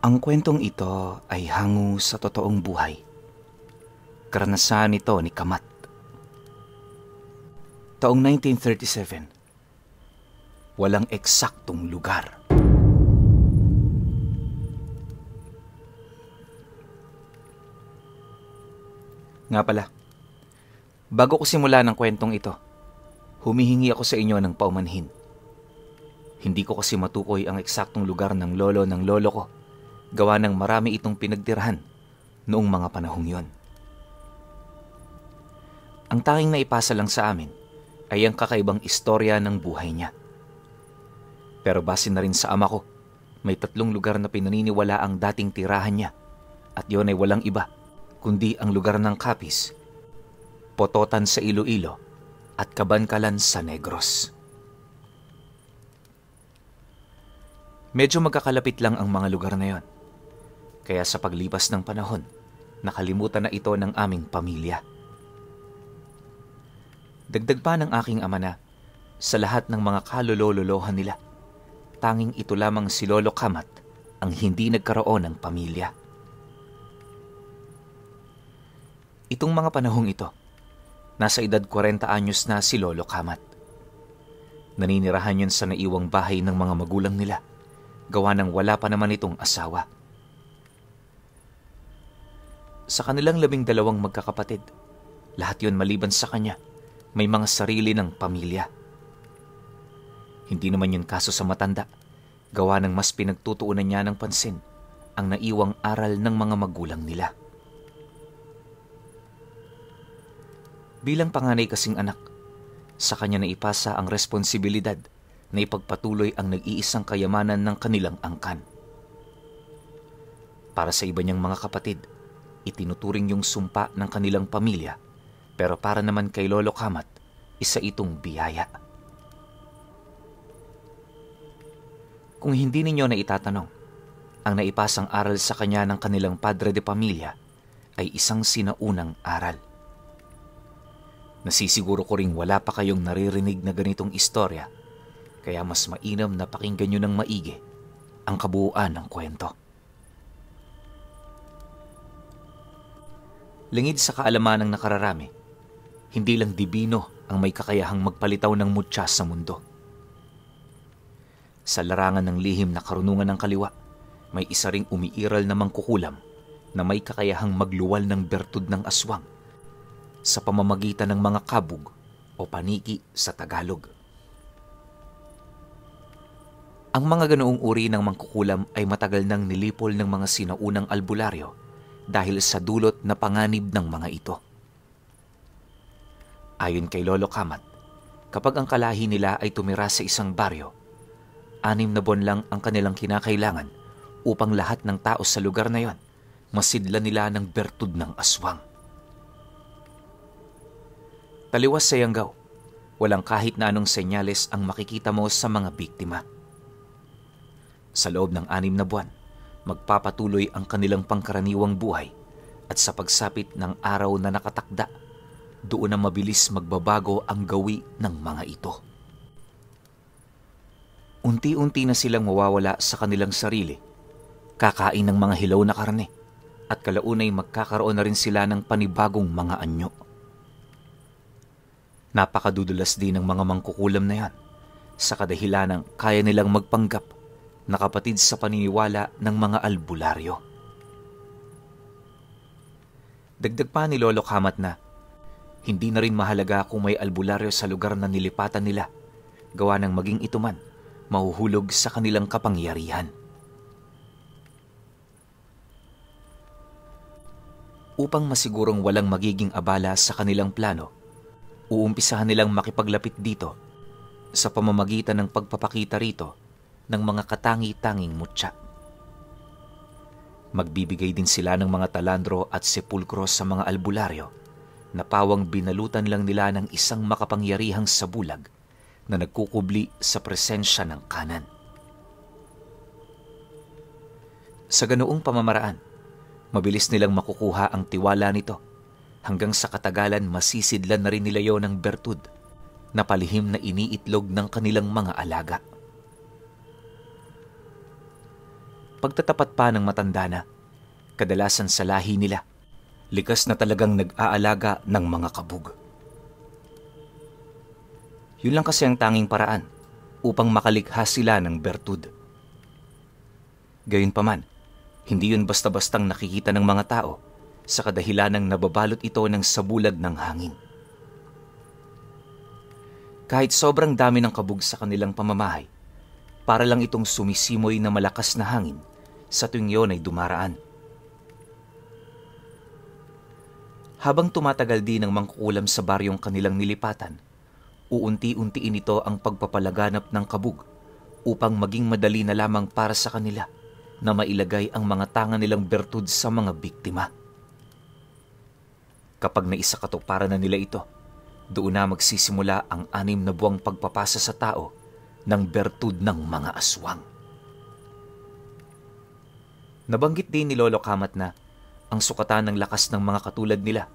Ang kwentong ito ay hango sa totoong buhay. Karanasan nito ni Kamat. Taong 1937. Walang eksaktong lugar. Nga pala, bago ko simula ng kwentong ito, humihingi ako sa inyo ng paumanhin. Hindi ko kasi matukoy ang eksaktong lugar ng lolo ko, gawa ng marami itong pinagtirahan noong mga panahong yon. Ang tanging naipasa lang sa amin ay ang kakaibang istorya ng buhay niya. Pero base na rin sa ama ko, may 3 lugar na pinaniniwala ang dating tirahan niya, at yon ay walang iba kundi ang lugar ng Capiz, Pototan sa Iloilo at Cabancalan sa Negros. Medyo magkakalapit lang ang mga lugar na yon, kaya sa paglipas ng panahon, nakalimutan na ito ng aming pamilya. Dagdag pa ng aking ama na sa lahat ng mga kalololohan nila, tanging ito lamang si Lolo Kamat ang hindi nagkaroon ng pamilya. Itong mga panahong ito, nasa edad 40 anyos na si Lolo Kamat. Naninirahan yun sa naiwang bahay ng mga magulang nila, gawa ng wala pa naman itong asawa. Sa kanilang 12 magkakapatid, lahat yun maliban sa kanya, may mga sarili ng pamilya. Hindi naman yun kaso sa matanda, gawa ng mas pinagtutuunan niya ng pansin ang naiwang aral ng mga magulang nila. Bilang panganay kasing anak, sa kanya naipasa ang responsibilidad na ipagpatuloy ang nag-iisang kayamanan ng kanilang angkan. Para sa iba niyang mga kapatid, itinuturing yung sumpa ng kanilang pamilya, pero para naman kay Lolo Kamat, isa itong biyaya. Kung hindi ninyo na itatanong, ang naipasang aral sa kanya ng kanilang padre de pamilya ay isang sinaunang aral. Nasisiguro ko ring wala pa kayong naririnig na ganitong istorya, kaya mas mainam na pakinggan nyo ng maigi ang kabuuan ng kwento. Lingid sa kaalaman ng nakararami, hindi lang dibino ang may kakayahang magpalitaw ng mutya sa mundo. Sa larangan ng lihim na karunungan ng kaliwa, may isa ring umiiral na mangkukulam na may kakayahang magluwal ng bertud ng aswang sa pamamagitan ng mga kabog o paniki sa Tagalog. Ang mga ganoong uri ng mangkukulam ay matagal nang nilipol ng mga sinaunang albularyo dahil sa dulot na panganib ng mga ito. Ayon kay Lolo Kamat, kapag ang kalahi nila ay tumira sa isang baryo, 6 na buwan lang ang kanilang kinakailangan upang lahat ng tao sa lugar na yon masidla nila ng bertud ng aswang. Taliwas sa Yanggaw, walang kahit na anong senyales ang makikita mo sa mga biktima. Sa loob ng 6 na buwan, magpapatuloy ang kanilang pangkaraniwang buhay at sa pagsapit ng araw na nakatakda, doon na mabilis magbabago ang gawi ng mga ito. Unti-unti na silang mawawala sa kanilang sarili, kakain ng mga hilaw na karne, at kalaunay magkakaroon na rin sila ng panibagong mga anyo. Napakadudulas din ng mga mangkukulam na yan sa kadahilan ng kaya nilang magpanggap na kapatid sa paniniwala ng mga albularyo. Dagdag pa ni Lolo Kamat na hindi na rin mahalaga kung may albularyo sa lugar na nilipatan nila, gawa ng maging ito man mahuhulog sa kanilang kapangyarihan. Upang masigurong walang magiging abala sa kanilang plano, uumpisahan nilang makipaglapit dito sa pamamagitan ng pagpapakita rito ng mga katangi-tanging mutya. Magbibigay din sila ng mga talandro at sepulkro sa mga albularyo na pawang binalutan lang nila ng isang makapangyarihang sabulag na nagkukubli sa presensya ng kanan. Sa ganoong pamamaraan, mabilis nilang makukuha ang tiwala nito hanggang sa katagalan masisidlan na rin nila yon ng bertud na palihim na iniitlog ng kanilang mga alaga. pagtatapat pa ng matanda na, kadalasan sa lahi nila, likas na talagang nag-aalaga ng mga kabug. Yun lang kasi ang tanging paraan upang makalikha sila ng bertud. Gayunpaman, hindi yun basta-bastang nakikita ng mga tao sa kadahilanang nababalot ito ng sabulad ng hangin. Kahit sobrang dami ng kabug sa kanilang pamamahay, para lang itong sumisimoy na malakas na hangin sa tuwing yon ay dumaraan. Habang tumatagal din ang mangkukulam sa baryong kanilang nilipatan, uunti-untiin ito ang pagpapalaganap ng kabug upang maging madali na lamang para sa kanila na mailagay ang mga tanga nilang bertud sa mga biktima. Kapag naisakatuparan na nila ito, doon na magsisimula ang 6 na buwang pagpapasa sa tao ng bertud ng mga aswang. Nabanggit din ni Lolo Kamat na ang sukatan ng lakas ng mga katulad nila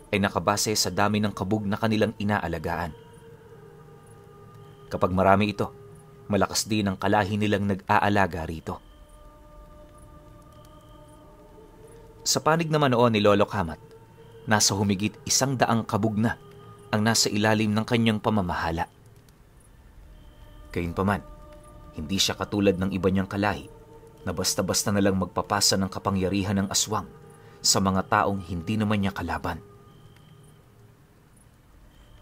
ay nakabase sa dami ng kabug na kanilang inaalagaan. Kapag marami ito, malakas din ang kalahi nilang nag-aalaga rito. Sa panig naman noon ni Lolo Kamat, nasa humigit 100 kabug na ang nasa ilalim ng kanyang pamamahala. Gayunpaman, hindi siya katulad ng iba niyang kalahi na basta-basta na lang magpapasa ng kapangyarihan ng aswang sa mga taong hindi naman niya kalaban.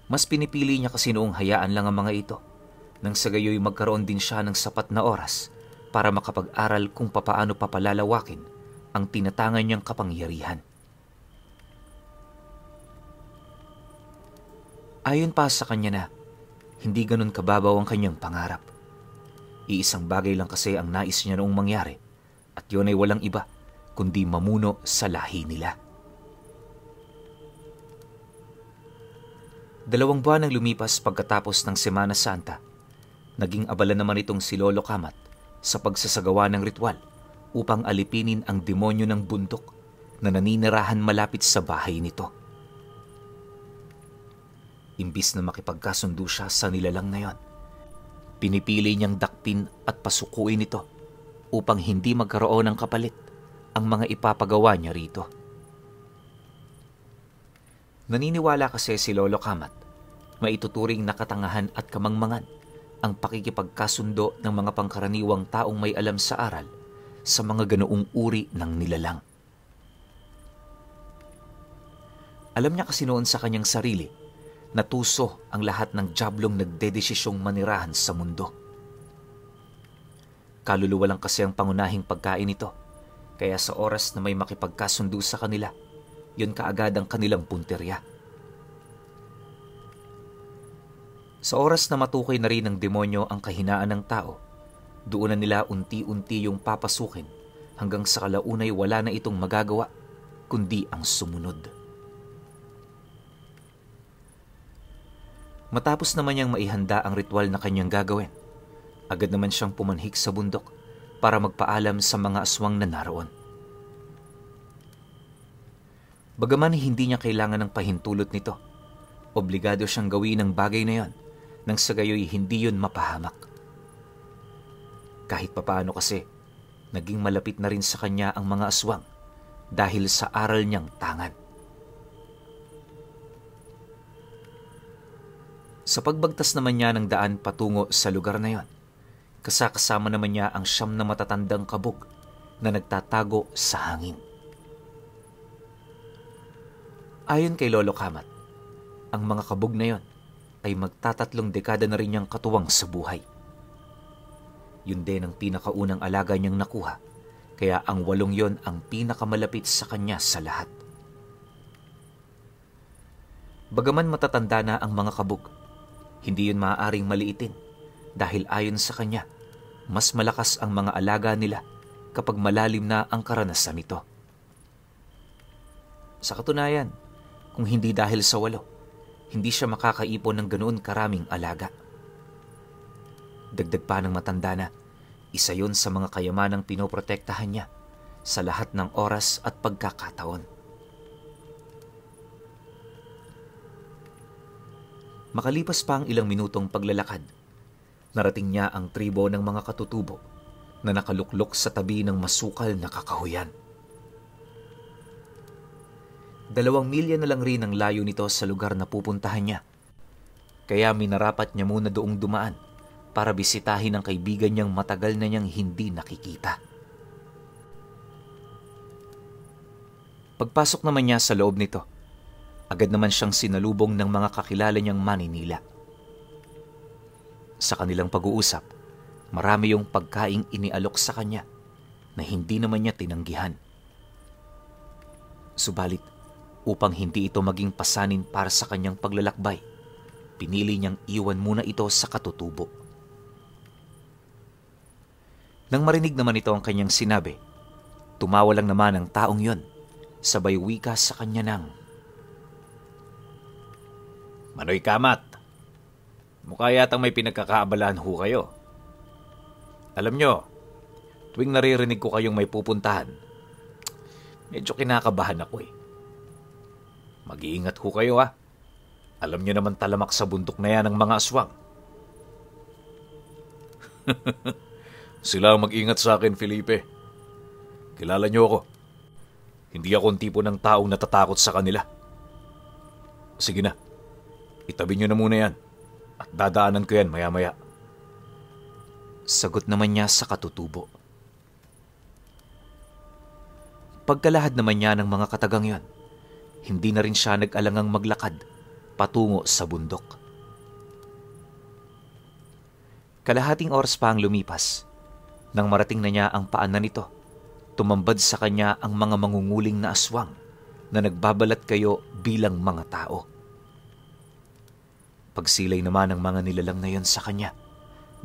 Mas pinipili niya kasi noong hayaan lang ang mga ito, nang sa gayoy magkaroon din siya ng sapat na oras para makapag-aral kung papaano papalalawakin ang tinatangan niyang kapangyarihan. Ayon pa sa kanya na, hindi ganun kababaw ang kanyang pangarap. Iisang bagay lang kasi ang nais niya noong mangyari, at yun ay walang iba kundi mamuno sa lahi nila. 2 buwan ang lumipas pagkatapos ng Semana Santa. Naging abala naman itong si Lolo Kamat sa pagsasagawa ng ritual upang alipinin ang demonyo ng bundok na naninirahan malapit sa bahay nito. Imbis na makipagkasundo siya sa nilalang na yon, pinipili niyang dakpin at pasukuin ito upang hindi magkaroon ng kapalit ang mga ipapagawa niya rito. Naniniwala kasi si Lolo Kamat, maituturing na katangahan at kamangmangan ang pakikipagkasundo ng mga pangkaraniwang taong may alam sa aral sa mga ganoong uri ng nilalang. Alam niya kasi noon sa kanyang sarili na tuso ang lahat ng diablong nagdedesisyong manirahan sa mundo. Kaluluwa lang kasi ang pangunahing pagkain nito, kaya sa oras na may makipagkasundo sa kanila, yun kaagad ang kanilang punterya. Sa oras na matukoy na rin ng demonyo ang kahinaan ng tao, doon na nila unti-unti yung papasukin hanggang sa kalaunay wala na itong magagawa kundi ang sumunod. Matapos naman niyang maihanda ang ritual na kanyang gagawin, agad naman siyang pumanhik sa bundok para magpaalam sa mga aswang na naroon. Bagaman hindi niya kailangan ng pahintulot nito, obligado siyang gawin ang bagay na yon nang sa gayoy hindi yun mapahamak. Kahit papaano kasi, naging malapit na rin sa kanya ang mga aswang dahil sa aral niyang tangan. Sa pagbagtas naman niya ng daan patungo sa lugar na yon, kasama naman niya ang 9 na matatandang kabog na nagtatago sa hangin. Ayon kay Lolo Kamat, ang mga kabog na yon ay magtatatlong dekada na rin niyang katuwang sa buhay. Yun din ang pinakaunang alaga niyang nakuha, kaya ang 8 yon ang pinakamalapit sa kanya sa lahat. Bagaman matatanda na ang mga kabog, hindi yun maaaring maliitin dahil ayon sa kanya, mas malakas ang mga alaga nila kapag malalim na ang karanasan nito. Sa katunayan, kung hindi dahil sa 8, hindi siya makakaipon ng ganoon karaming alaga. Dagdag pa ng matanda na, isa yon sa mga kayamanang pinoprotektahan niya sa lahat ng oras at pagkakataon. Makalipas pa ang ilang minutong paglalakad, narating niya ang tribo ng mga katutubo na nakaluklok sa tabi ng masukal na kakahuyan. 2 milya na lang rin ang layo nito sa lugar na pupuntahan niya. Kaya minarapat niya muna doong dumaan para bisitahin ang kaibigan niyang matagal na niyang hindi nakikita. Pagpasok naman niya sa loob nito, agad naman siyang sinalubong ng mga kakilala niyang Maninila. Sa kanilang pag-uusap, marami yung pagkaing inialok sa kanya na hindi naman niya tinanggihan. Subalit, upang hindi ito maging pasanin para sa kanyang paglalakbay, pinili niyang iwan muna ito sa katutubo. Nang marinig naman ito ang kanyang sinabi, tumawa lang naman ang taong yon, sabay wika sa kanya ng, "Manoy Kamat, mukha yatang may pinagkakaabalahan ho kayo. Alam nyo, tuwing naririnig ko kayong may pupuntahan, medyo kinakabahan ako eh. Mag-iingat ho kayo ha. Alam nyo naman talamak sa bundok na yan ng mga aswang." "Sila ang mag-ingat sa akin, Felipe. Kilala nyo ako. Hindi ako ang tipo ng taong natatakot sa kanila. Sige na, itabi nyo na muna yan at dadaanan ko yan maya-maya." Sagot naman niya sa katutubo. Pagkalahad naman niya ng mga katagang yon, hindi na rin siya nag-alangang maglakad patungo sa bundok. Kalahating oras pa ang lumipas. Nang marating na niya ang paanan nito, tumambad sa kanya ang mga mangunguling na aswang na nagbabalat kayo bilang mga tao. Pagsilay naman ng mga nilalang na yon sa kanya,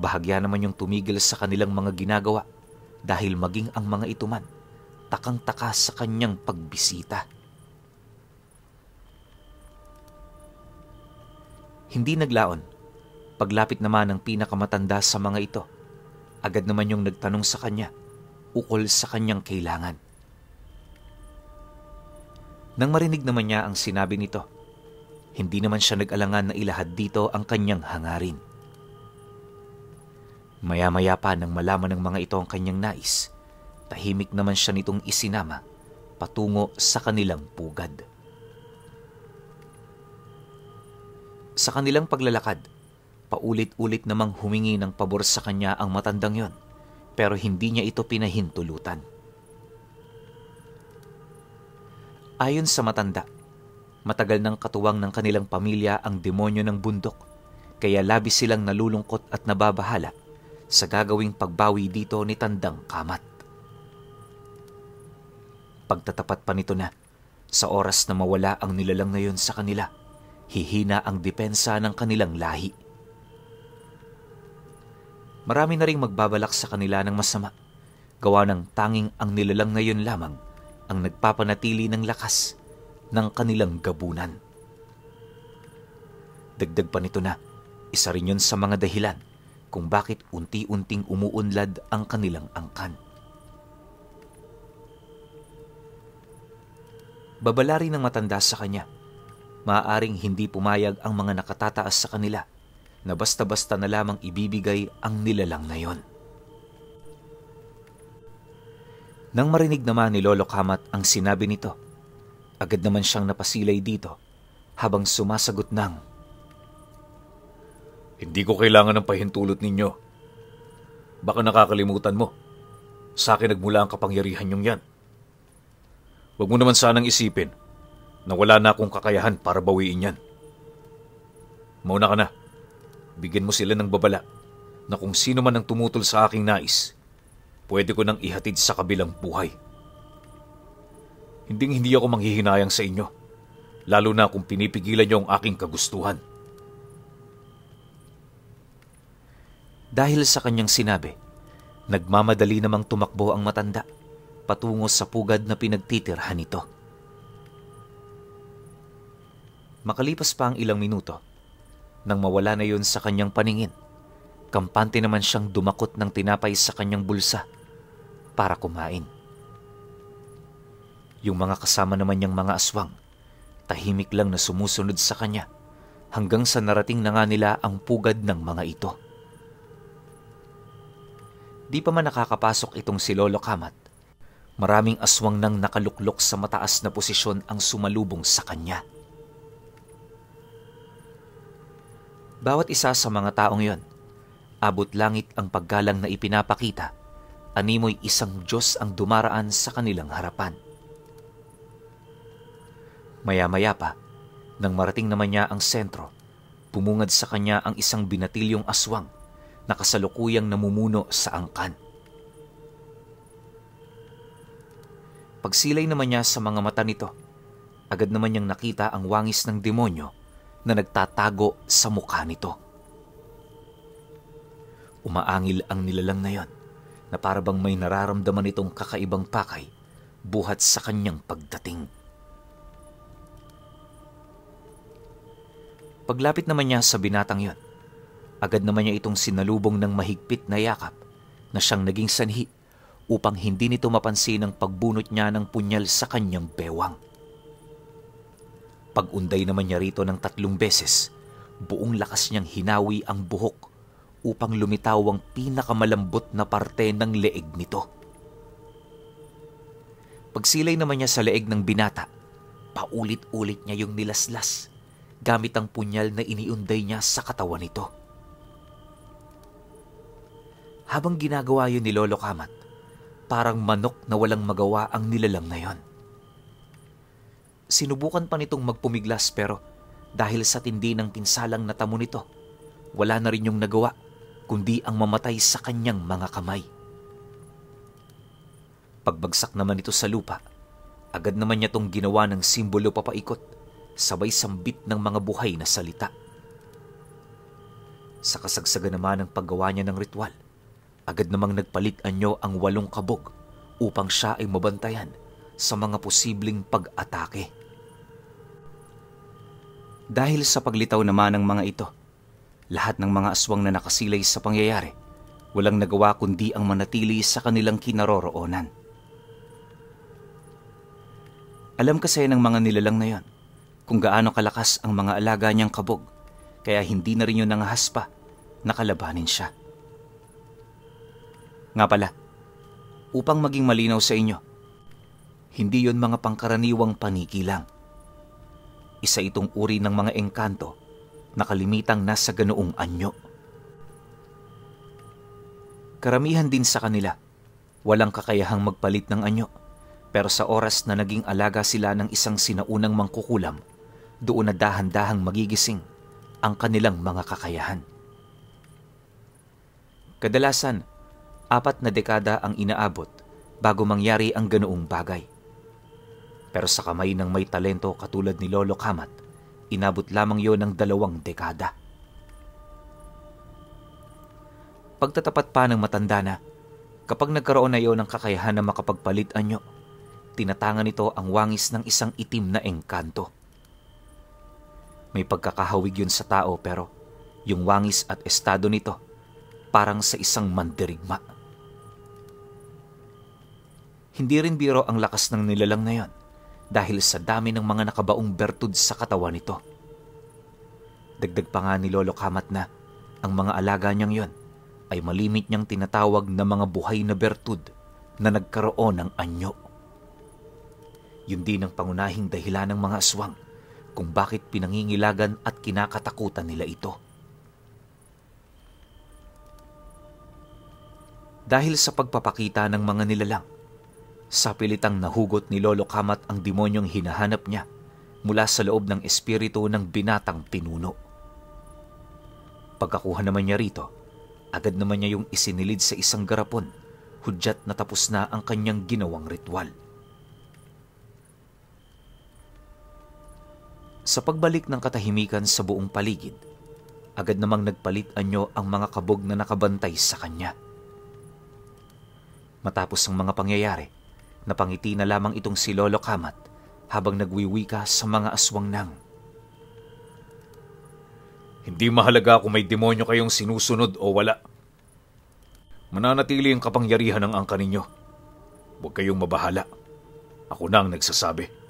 bahagya naman yung tumigil sa kanilang mga ginagawa dahil maging ang mga ito man, takang-taka sa kanyang pagbisita. Hindi naglaon. Paglapit naman ng pinakamatanda sa mga ito, agad naman yung nagtanong sa kanya, ukol sa kanyang kailangan. Nang marinig naman niya ang sinabi nito, hindi naman siya nag-alangan na ilahad dito ang kanyang hangarin. Maya-maya pa nang malaman ng mga ito ang kanyang nais, tahimik naman siya nitong isinama patungo sa kanilang pugad. Sa kanilang paglalakad, paulit-ulit namang humingi ng pabor sa kanya ang matandang yon, pero hindi niya ito pinahintulutan. Ayon sa matanda, matagal nang katuwang ng kanilang pamilya ang demonyo ng bundok, kaya labis silang nalulungkot at nababahala sa gagawing pagbawi dito ni Tandang Kamat. Pagtatapat pa nito na, sa oras na mawala ang nilalang na yon sa kanila, hihina ang depensa ng kanilang lahi. Marami na ring magbabalak sa kanila ng masama, gawa ng tanging ang nilalang na yun lamang ang nagpapanatili ng lakas ng kanilang gabunan. Dagdag pa nito na, isa rin yun sa mga dahilan kung bakit unti-unting umuunlad ang kanilang angkan. Babala rin ng matanda sa kanya, maaaring hindi pumayag ang mga nakatataas sa kanila na basta-basta na lamang ibibigay ang nilalang na yon. Nang marinig naman ni Lolo Kamat ang sinabi nito, agad naman siyang napasilay dito habang sumasagot ng, "Hindi ko kailangan ng pahintulot ninyo. Baka nakakalimutan mo. Sa akin nagmula ang kapangyarihan niyong yan. Huwag mo naman sanang isipin na wala na akong kakayahan para bawiin yan. Mauna ka na. Bigyan mo sila ng babala na kung sino man ang tumutol sa aking nais, pwede ko nang ihatid sa kabilang buhay. Hindi ako manghihinayang sa inyo, lalo na kung pinipigilan niyo ang aking kagustuhan." Dahil sa kanyang sinabi, nagmamadali namang tumakbo ang matanda patungo sa pugad na pinagtitirhan nito. Makalipas pa ang ilang minuto, nang mawala na yun sa kanyang paningin, kampante naman siyang dumakot ng tinapay sa kanyang bulsa para kumain. Yung mga kasama naman niyang mga aswang, tahimik lang na sumusunod sa kanya hanggang sa narating na nga nila ang pugad ng mga ito. Di pa man nakakapasok itong si Lolo Kamat, maraming aswang nang nakaluklok sa mataas na posisyon ang sumalubong sa kanya. Bawat isa sa mga taong yon, abot langit ang paggalang na ipinapakita, animoy isang Diyos ang dumaraan sa kanilang harapan. Maya-maya pa, nang marating naman niya ang sentro, bumungad sa kanya ang isang binatilyong aswang na kasalukuyang namumuno sa angkan. Pagsilay naman niya sa mga mata nito, agad naman niyang nakita ang wangis ng demonyo na nagtatago sa mukha nito. Umaangil ang nilalang na yon na para bang may nararamdaman itong kakaibang pakay buhat sa kanyang pagdating. Paglapit naman niya sa binatang yon, agad naman niya itong sinalubong ng mahigpit na yakap na siyang naging sanhi upang hindi nito mapansin ang pagbunot niya ng punyal sa kanyang bewang. Pag-unday naman niya rito ng 3 beses, buong lakas niyang hinawi ang buhok upang lumitaw ang pinakamalambot na parte ng leeg nito. Pagsilay naman niya sa leeg ng binata, paulit-ulit niya yung nilaslas gamit ang punyal na iniunday niya sa katawan nito. Habang ginagawa yun ni Lolo Kamat, parang manok na walang magawa ang nilalang na yon. Sinubukan pa nitong magpumiglas pero dahil sa tindi ng pinsalang natamo nito, wala na rin yung nagawa kundi ang mamatay sa kanyang mga kamay. Pagbagsak naman ito sa lupa, agad naman niya itong ginawa ng simbolo papaikot, sabay sambit ng mga buhay na salita. Sa kasagsagan naman ng paggawa niya ng ritual, agad namang nagpalit anyo ang 8 kabog upang siya ay mabantayan sa mga posibleng pag-atake. Dahil sa paglitaw naman ng mga ito, lahat ng mga aswang na nakasilay sa pangyayari, walang nagawa kundi ang manatili sa kanilang kinaroroonan. Alam kasi ng mga nilalang na yon kung gaano kalakas ang mga alaga niyang kabog, kaya hindi na rin yun nangahas pa na kalabanin siya. Nga pala, upang maging malinaw sa inyo, hindi yon mga pangkaraniwang paniki lang. Isa itong uri ng mga engkanto na kalimitang nasa ganoong anyo. Karamihan din sa kanila, walang kakayahang magpalit ng anyo, pero sa oras na naging alaga sila ng isang sinaunang mangkukulam, doon na dahan-dahang magigising ang kanilang mga kakayahan. Kadalasan, 4 na dekada ang inaabot bago mangyari ang ganoong bagay. Pero sa kamay ng may talento katulad ni Lolo Kamat, inabot lamang yon ng 2 dekada. Pagtatapat pa ng matanda na, kapag nagkaroon na yon ng kakayahan na makapagpalit anyo, tinatangan nito ang wangis ng isang itim na engkanto. May pagkakahawig yun sa tao pero yung wangis at estado nito parang sa isang mandirigma. Hindi rin biro ang lakas ng nilalang na yon dahil sa dami ng mga nakabaong bertud sa katawan nito. Dagdag pa nga ni Lolo Kamat na ang mga alaga niyang yon ay malimit niyang tinatawag na mga buhay na bertud na nagkaroon ng anyo. Yun din ang pangunahing dahilan ng mga aswang kung bakit pinangingilagan at kinakatakutan nila ito. Dahil sa pagpapakita ng mga nilalang, sa pilitang nahugot ni Lolo Kamat ang demonyong hinahanap niya mula sa loob ng espiritu ng binatang pinuno. Pagkakuha naman niya rito, agad naman niya yung isinilid sa isang garapon, hudyat na tapos na ang kanyang ginawang ritual. Sa pagbalik ng katahimikan sa buong paligid, agad namang nagpalit anyo ang mga kabog na nakabantay sa kanya. Matapos ang mga pangyayari, napangiti na lamang itong si Lolo Kamat habang nagwiwika sa mga aswang nang, "Hindi mahalaga kung may demonyo kayong sinusunod o wala. Mananatili ang kapangyarihan ng angka ninyo. Huwag kayong mabahala. Ako na ang nagsasabi."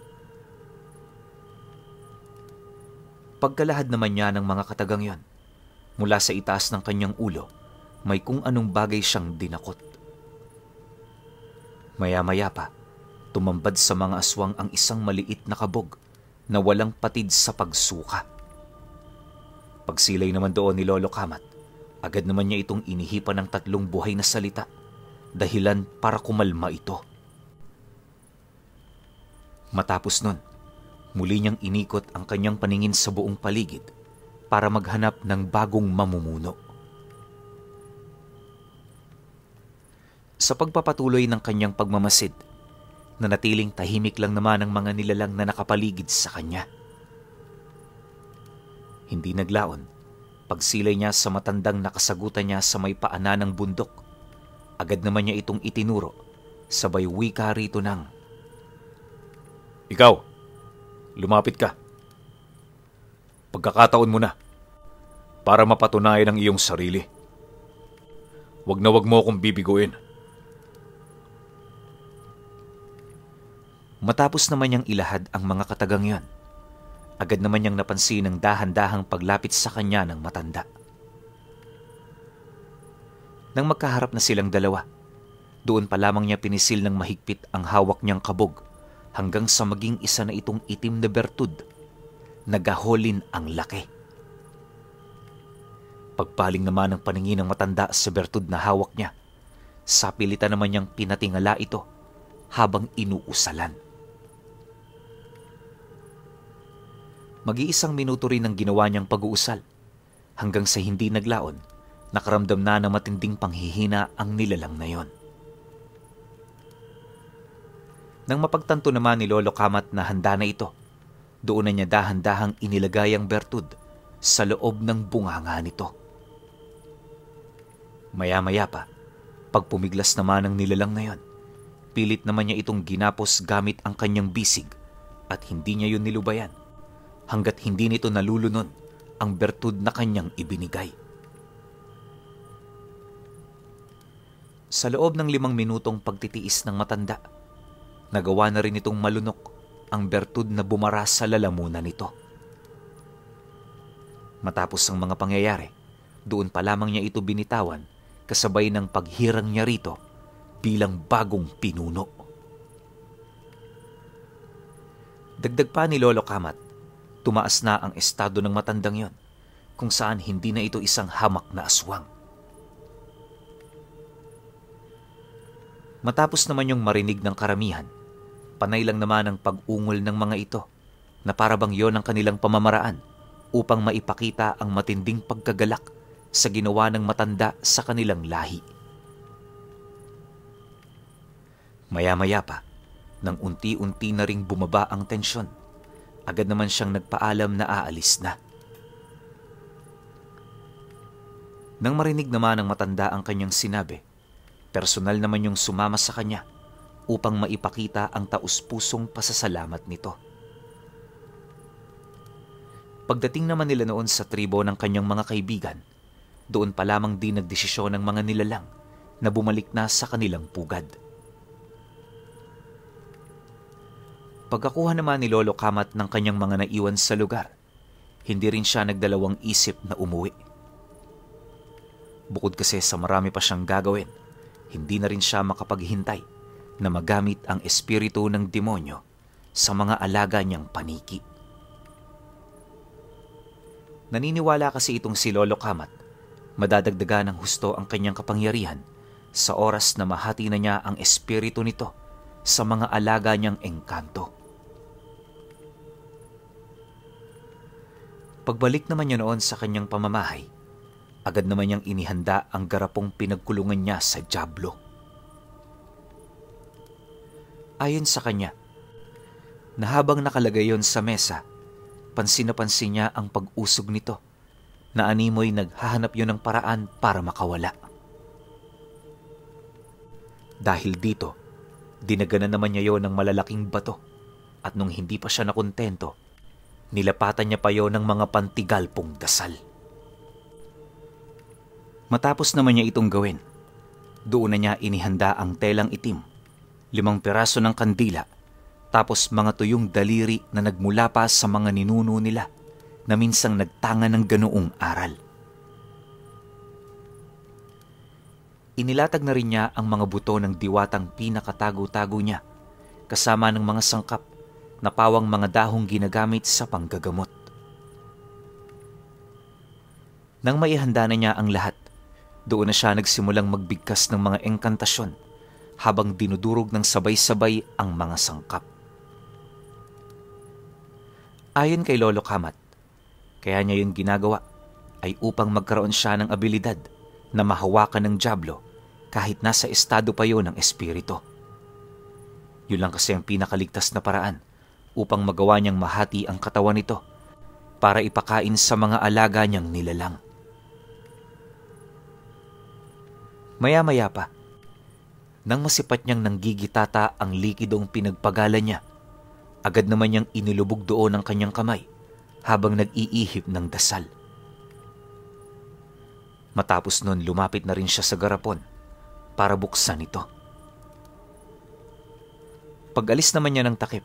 Pagkalahad naman niya ng mga katagang yon, mula sa itaas ng kanyang ulo, may kung anong bagay siyang dinakot. Maya-maya pa, tumambad sa mga aswang ang isang maliit na kabog na walang patid sa pagsuka. Pagsilay naman doon ni Lolo Kamat, agad naman niya itong inihipan ng 3 buhay na salita, dahilan para kumalma ito. Matapos nun, muli niyang inikot ang kanyang paningin sa buong paligid para maghanap ng bagong mamumuno. Sa pagpapatuloy ng kanyang pagmamasid, nanatiling tahimik lang naman ang mga nilalang na nakapaligid sa kanya. Hindi naglaon, pagsilay niya sa matandang nakasagutan niya sa may paanan ng bundok, agad naman niya itong itinuro, sabay wika rito ng, "Ikaw, lumapit ka. Pagkakataon mo na para mapatunayan ang iyong sarili. Wag mo akong bibiguin." Matapos naman niyang ilahad ang mga katagang yon, agad naman niyang napansin ang dahan-dahang paglapit sa kanya ng matanda. Nang magkaharap na silang dalawa, doon pa lamang niya pinisil ng mahigpit ang hawak niyang kabog hanggang sa maging isa na itong itim na bertud. Nagaholin ang laki. Pagpaling naman ng paningin ng matanda sa bertud na hawak niya, sapilitan naman niyang pinatingala ito habang inuusalan. Mag-iisang minuto rin ang ginawa niyang pag-uusal hanggang sa hindi naglaon, nakaramdam na ng matinding panghihina ang nilalang na yon. Nang mapagtanto naman ni Lolo Kamat na handa na ito, doon na niya dahan-dahang inilagay ang bertud sa loob ng bunganga nito. Maya-maya pa, pag pumiglas naman ang nilalang na yon, pilit naman niya itong ginapos gamit ang kanyang bisig at hindi niya yun nilubayan hanggat hindi nito nalulunon ang bertud na kanyang ibinigay. Sa loob ng 5 minutong pagtitiis ng matanda, nagawa na rin itong malunok ang bertud na bumara sa lalamunan nito. Matapos ang mga pangyayari, doon pa lamang niya ito binitawan kasabay ng paghirang niya rito bilang bagong pinuno. Dagdag pa ni Lolo Kamat, tumaas na ang estado ng matandang yon, kung saan hindi na ito isang hamak na aswang. Matapos naman yung marinig ng karamihan, panay lang naman ang pag-ungol ng mga ito na parabang yon ang kanilang pamamaraan upang maipakita ang matinding pagkagalak sa ginawa ng matanda sa kanilang lahi. Maya-maya pa, nang unti-unti na ring bumaba ang tensyon, agad naman siyang nagpaalam na aalis na. Nang marinig naman ng matanda ang kanyang sinabi, personal naman yung sumama sa kanya upang maipakita ang taus-pusong pasasalamat nito. Pagdating naman nila noon sa tribo ng kanyang mga kaibigan, doon pa lamang din nagdesisyon ng mga nilalang na bumalik na sa kanilang pugad. Pagkakuha naman ni Lolo Kamat ng kanyang mga naiwan sa lugar, hindi rin siya nagdalawang isip na umuwi. Bukod kasi sa marami pa siyang gagawin, hindi na rin siya makapaghintay na magamit ang espiritu ng demonyo sa mga alaga niyang paniki. Naniniwala kasi itong si Lolo Kamat, madadagdagan ng husto ang kanyang kapangyarihan sa oras na mahati na niya ang espiritu nito sa mga alaga niyang engkanto. Pagbalik naman niya noon sa kanyang pamamahay, agad naman niyang inihanda ang garapong pinagkulungan niya sa dyablo. Ayon sa kanya, na habang nakalagay yon sa mesa, pansin na pansin niya ang pag-usog nito, na animoy naghahanap yon ng paraan para makawala. Dahil dito, dinaganan naman niya yon ng malalaking bato, at nung hindi pa siya nakontento, nilapatan niya pa yon ng mga pantigalpong dasal. Matapos naman niya itong gawin, doon na niya inihanda ang telang itim, 5 piraso ng kandila, tapos mga tuyong daliri na nagmula pa sa mga ninuno nila na minsang nagtanga ng ganoong aral. Inilatag na rin niya ang mga buto ng diwatang pinakatago-tago niya, kasama ng mga sangkap na pawang mga dahong ginagamit sa panggagamot. Nang maihanda na niya ang lahat, doon na siya nagsimulang magbigkas ng mga engkantasyon habang dinudurog ng sabay-sabay ang mga sangkap. Ayon kay Lolo Kamat, kaya niya yun ginagawa ay upang magkaroon siya ng abilidad na mahawakan ng dyablo kahit nasa estado pa yun ng espiritu. Yun lang kasi ang pinakaligtas na paraan upang magawa niyang mahati ang katawan nito para ipakain sa mga alaga niyang nilalang. Maya-maya pa, nang masipat niyang nanggigitata ang likidong pinagpagala niya, agad naman niyang inilubog doon ang kanyang kamay habang nag-iihip ng dasal. Matapos nun, lumapit na rin siya sa garapon para buksan ito. Pag-alis naman niya ng takip,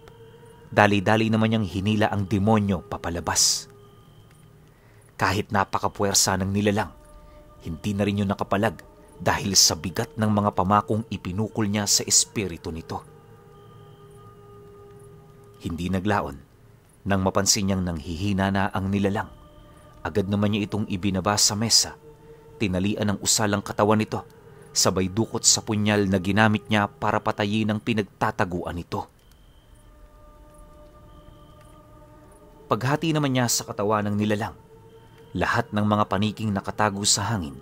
dali-dali naman niyang hinila ang demonyo papalabas. Kahit napakapuwersa ng nilalang, hindi na rin yun nakapalag dahil sa bigat ng mga pamakong ipinukol niya sa espiritu nito. Hindi naglaon, nang mapansin niyang nanghihina na ang nilalang, agad naman niya itong ibinaba sa mesa, tinalian ng usalang katawan nito, sabay dukot sa punyal na ginamit niya para patayin ang pinagtataguan nito. Paghati naman niya sa katawan ng nilalang, lahat ng mga paniking nakatago sa hangin,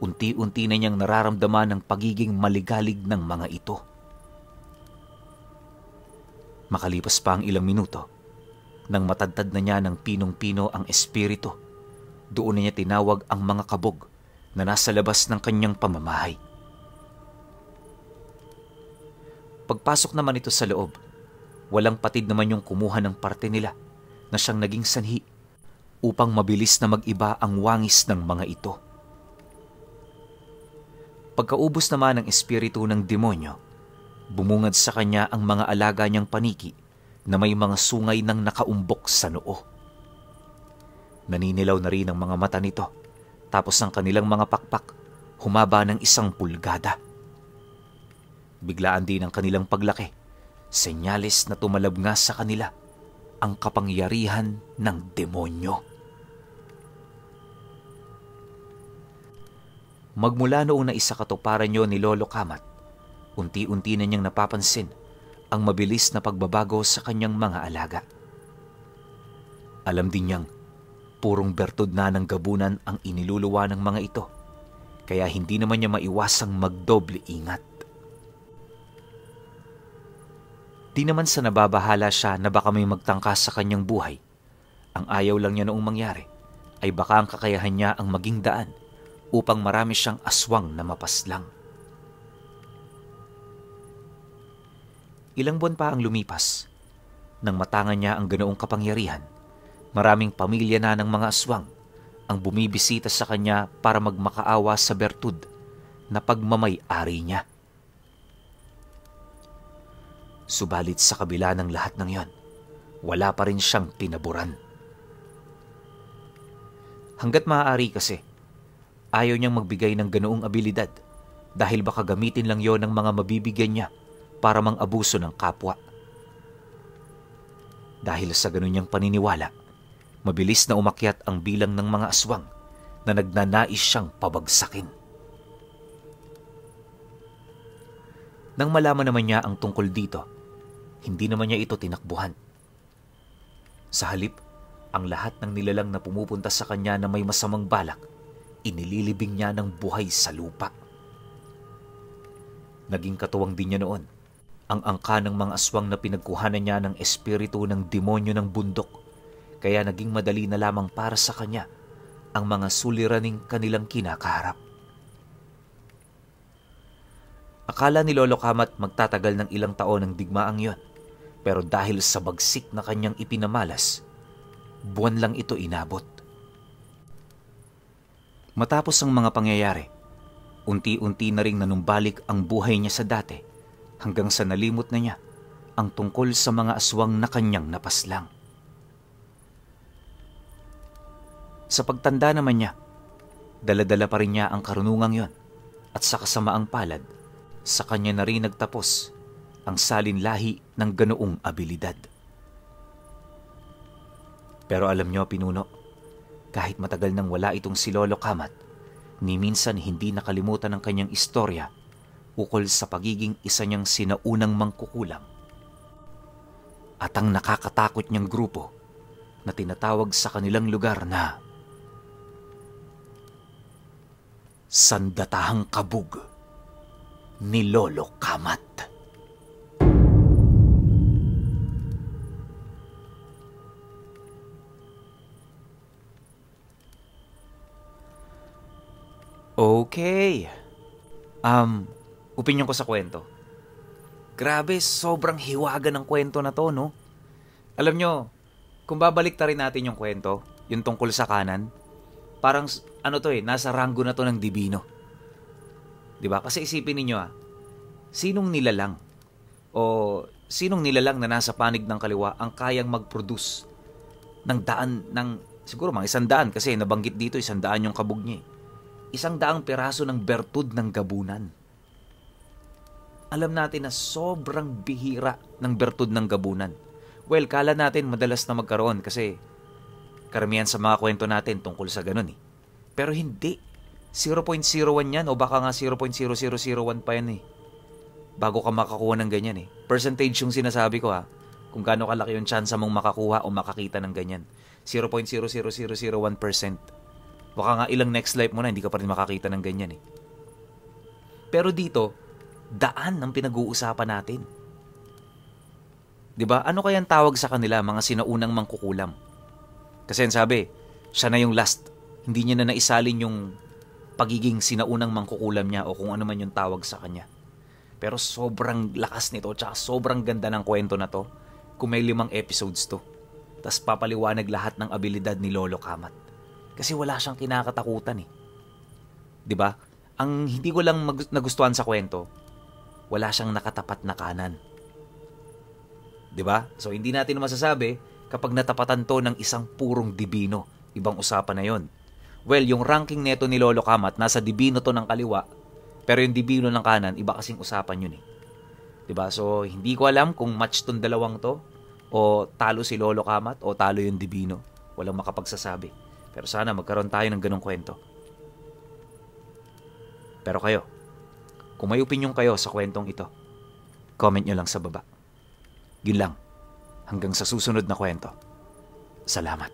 unti-unti na niyang nararamdaman ang pagiging maligalig ng mga ito. Makalipas pa ang ilang minuto, nang matadtad na niya ng pinong-pino ang espiritu, doon na niya tinawag ang mga kabog na nasa labas ng kanyang pamamahay. Pagpasok naman ito sa loob, walang patid naman yung kumuha ng parte nila na siyang naging sanhi upang mabilis na mag-iba ang wangis ng mga ito. Pagkaubos naman ng espiritu ng demonyo, bumungad sa kanya ang mga alaga niyang paniki na may mga sungay ng nakaumbok sa noo. Naninilaw na rin ang mga mata nito, tapos ang kanilang mga pakpak humaba ng 1 pulgada. Biglaan din ang kanilang paglaki, senyales na tumalab nga sa kanila ang kapangyarihan ng demonyo. Magmula noong naisakatuparan niyo ni Lolo Kamat, unti-unti na niyang napapansin ang mabilis na pagbabago sa kanyang mga alaga. Alam din niyang purong bertud na ng gabunan ang iniluluwa ng mga ito, kaya hindi naman niya maiwasang magdoble ingat. Di naman sa nababahala siya na baka may magtangka sa kanyang buhay. Ang ayaw lang niya noong mangyari ay baka ang kakayahan niya ang maging daan upang marami siyang aswang na mapaslang. Ilang buwan pa ang lumipas. Nang matangan niya ang ganoong kapangyarihan, maraming pamilya na ng mga aswang ang bumibisita sa kanya para magmakaawa sa bertud na pagmamay-ari niya. Subalit sa kabila ng lahat ng yon, wala pa rin siyang tinaburan. Hanggat maaari kasi, ayaw niyang magbigay ng ganoong abilidad dahil baka gamitin lang yon ng mga mabibigyan niya para mang-abuso ng kapwa. Dahil sa ganun niyang paniniwala, mabilis na umakyat ang bilang ng mga aswang na nagnanais siyang pabagsakin. Nang malaman naman niya ang tungkol dito, hindi naman niya ito tinakbuhan. Sa halip, ang lahat ng nilalang na pumupunta sa kanya na may masamang balak, inililibing niya ng buhay sa lupa. Naging katuwang din niya noon ang angka ng mga aswang na pinagkuhanan niya ng espiritu ng demonyo ng bundok, kaya naging madali na lamang para sa kanya ang mga suliraning kanilang kinakaharap. Akala ni Lolo Kamat magtatagal ng ilang taon ang digmaang yon, pero dahil sa bagsik na kanyang ipinamalas, buwan lang ito inabot. Matapos ang mga pangyayari, unti-unti na ring nanumbalik ang buhay niya sa dati hanggang sa nalimot na niya ang tungkol sa mga aswang na kanyang napaslang. Sa pagtanda naman niya, dala-dala pa rin niya ang karunungang yon At sa kasamaang palad, sa kanya na rin nagtapos ang salinlahi ng ganoong abilidad. Pero alam nyo, pinuno, kahit matagal nang wala itong si Lolo Kamat, ni minsan hindi nakalimutan ang kanyang istorya ukol sa pagiging isa niyang sinaunang mangkukulam. At ang nakakatakot niyang grupo na tinatawag sa kanilang lugar na Sandatahang Kabug ni Lolo Kamat. Okay. Opinyon ko sa kwento. Grabe, sobrang hiwaga ng kwento na to, no? Alam nyo, kung babalik rin natin yung kwento, yung tungkol sa kanan, parang, nasa ranggo na to ng Divino. Diba? Kasi isipin ninyo, sinong nilalang na nasa panig ng kaliwa ang kayang mag-produce ng daan ng, siguro mga 100, kasi nabanggit dito 100 yung kabog niya. 100 piraso ng bertud ng gabunan. Alam natin na sobrang bihira ng bertud ng gabunan. Well, kala natin madalas na magkaroon kasi karamihan sa mga kwento natin tungkol sa ganun eh. Pero hindi. 0.01 yan o baka nga 0.0001 pa yan eh. Bago ka makakuha ng ganyan eh. Percentage yung sinasabi ko kung gaano kalaki yung chance mong makakuha o makakita ng ganyan. 0.00001%. Baka nga ilang next life mo na hindi ka pa rin makakita ng ganyan eh. Pero dito, daan ang pinag-uusapan natin. 'Di ba? Ano kayang tawag sa kanila, mga sinaunang mangkukulam? Kasi sabi, siya na yung last. Hindi niya na naisalin yung pagiging sinaunang mangkukulam niya o kung ano man yung tawag sa kanya. Pero sobrang lakas nito, tsaka sobrang ganda ng kwento na to. Kung may 5 episodes to. Tas papaliwanag lahat ng abilidad ni Lolo Kamat. Kasi wala siyang kinakatakutan eh. 'Di ba? Ang hindi ko lang nagustuhan sa kwento, wala siyang nakatapat na kanan. 'Di ba? So hindi natin masasabi kapag natapatan to ng isang purong Divino. Ibang usapan na 'yon. Well, yung ranking neto ni Lolo Kamat, nasa Divino to ng kaliwa, pero yung Divino ng kanan, iba kasing usapan 'yun eh. 'Di ba? So hindi ko alam kung match tong dalawang to o talo si Lolo Kamat o talo yung Divino. Walang makapagsasabi. Pero sana magkaroon tayo ng ganong kwento. Pero kayo, kung may opinion kayo sa kwentong ito, comment nyo lang sa baba. Yun lang. Hanggang sa susunod na kwento. Salamat.